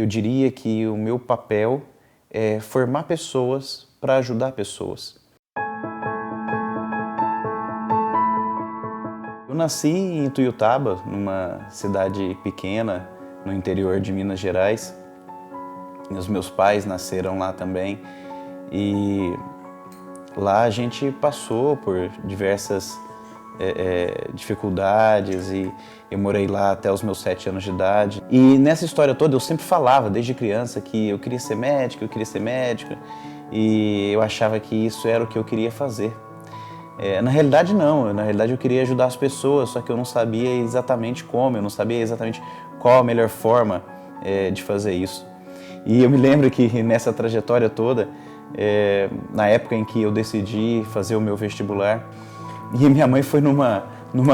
Eu diria que o meu papel é formar pessoas para ajudar pessoas. Eu nasci em Ituiutaba, numa cidade pequena no interior de Minas Gerais. Os meus pais nasceram lá também e lá a gente passou por diversas dificuldades e eu morei lá até os meus 7 anos de idade. E nessa história toda eu sempre falava, desde criança, que eu queria ser médico, e eu achava que isso era o que eu queria fazer. Na realidade não, na realidade eu queria ajudar as pessoas, só que eu não sabia exatamente como, eu não sabia exatamente qual a melhor forma de fazer isso. E eu me lembro que nessa trajetória toda, na época em que eu decidi fazer o meu vestibular, e minha mãe foi numa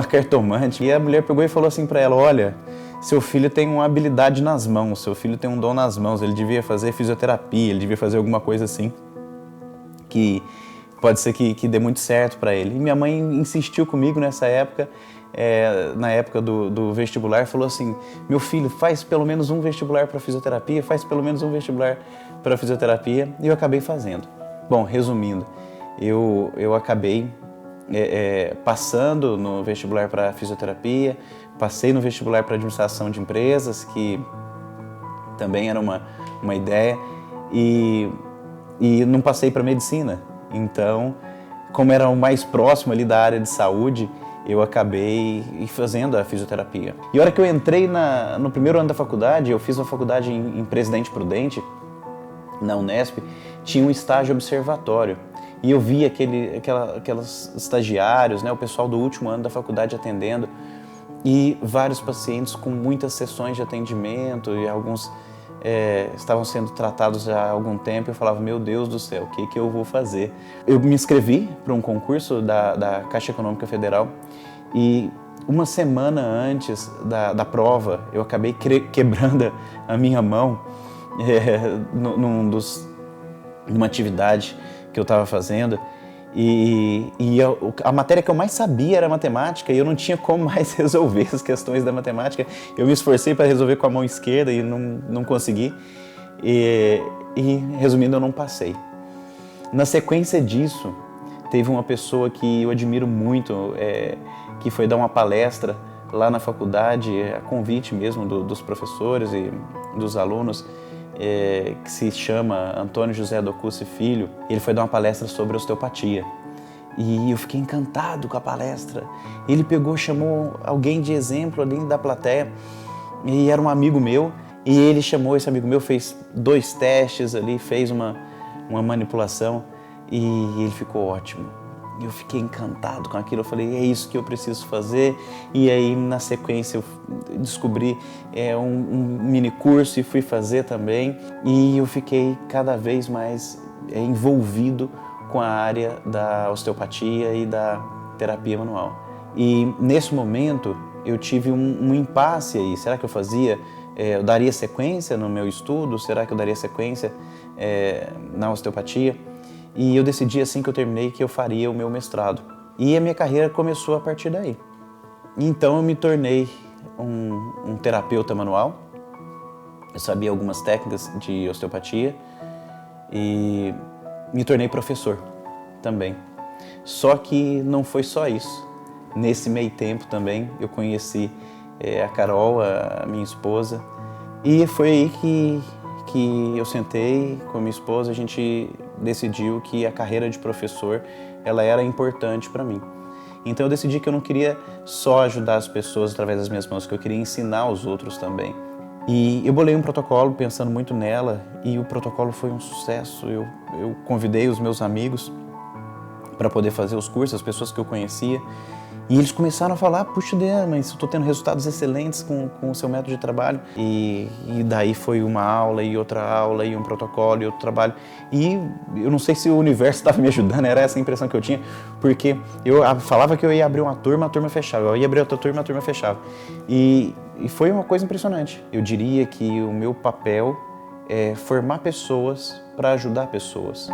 cartomante e a mulher pegou e falou assim para ela: olha, seu filho tem uma habilidade nas mãos, seu filho tem um dom nas mãos, ele devia fazer fisioterapia, ele devia fazer alguma coisa assim, que pode ser que dê muito certo para ele. E minha mãe insistiu comigo nessa época, na época do vestibular, falou assim: meu filho, faz pelo menos um vestibular para fisioterapia, e eu acabei fazendo. Bom, resumindo, eu acabei passando no vestibular para fisioterapia, passei no vestibular para administração de empresas, que também era uma ideia, e não passei para medicina. Então, como era o mais próximo ali da área de saúde, eu acabei fazendo a fisioterapia. E a hora que eu entrei no primeiro ano da faculdade, eu fiz uma faculdade em Presidente Prudente, na Unesp, tinha um estágio observatório. E eu vi aquelas estagiários, né, o pessoal do último ano da faculdade atendendo, e vários pacientes com muitas sessões de atendimento, e alguns estavam sendo tratados já há algum tempo. Eu falava: meu Deus do céu, o que eu vou fazer? Eu me inscrevi para um concurso da Caixa Econômica Federal e uma semana antes da prova eu acabei quebrando a minha mão numa atividade que eu estava fazendo, e a matéria que eu mais sabia era matemática, e eu não tinha como mais resolver as questões da matemática. Eu me esforcei para resolver com a mão esquerda e não consegui, e resumindo, eu não passei. Na sequência disso, teve uma pessoa que eu admiro muito, que foi dar uma palestra lá na faculdade, a convite mesmo dos professores e dos alunos, que se chama Antônio José Docussi Filho. Ele foi dar uma palestra sobre osteopatia e eu fiquei encantado com a palestra. Ele chamou alguém de exemplo ali da plateia, e era um amigo meu, e ele chamou esse amigo meu, fez 2 testes ali, fez uma manipulação, e ele ficou ótimo. Eu fiquei encantado com aquilo, eu falei: é isso que eu preciso fazer. E aí, na sequência, eu descobri um mini curso e fui fazer também. E eu fiquei cada vez mais envolvido com a área da osteopatia e da terapia manual. E nesse momento, eu tive um impasse aí. Será que eu daria sequência no meu estudo? Será que eu daria sequência na osteopatia? E eu decidi, assim que eu terminei, que eu faria o meu mestrado. E a minha carreira começou a partir daí. Então eu me tornei um terapeuta manual. Eu sabia algumas técnicas de osteopatia e me tornei professor também. Só que não foi só isso. Nesse meio tempo também eu conheci a Carol, a minha esposa, e foi aí que eu sentei com a minha esposa, a gente decidiu que a carreira de professor ela era importante para mim. Então eu decidi que eu não queria só ajudar as pessoas através das minhas mãos, que eu queria ensinar os outros também. E eu bolei um protocolo pensando muito nela, e o protocolo foi um sucesso. Eu convidei os meus amigos para poder fazer os cursos, as pessoas que eu conhecia, e eles começaram a falar: puxa, mas eu estou tendo resultados excelentes com o seu método de trabalho. E daí foi uma aula e outra aula e um protocolo e outro trabalho. E eu não sei se o universo estava me ajudando, era essa a impressão que eu tinha, porque eu falava que eu ia abrir uma turma, a turma fechava. Eu ia abrir outra turma, a turma fechava. E foi uma coisa impressionante. Eu diria que o meu papel é formar pessoas para ajudar pessoas.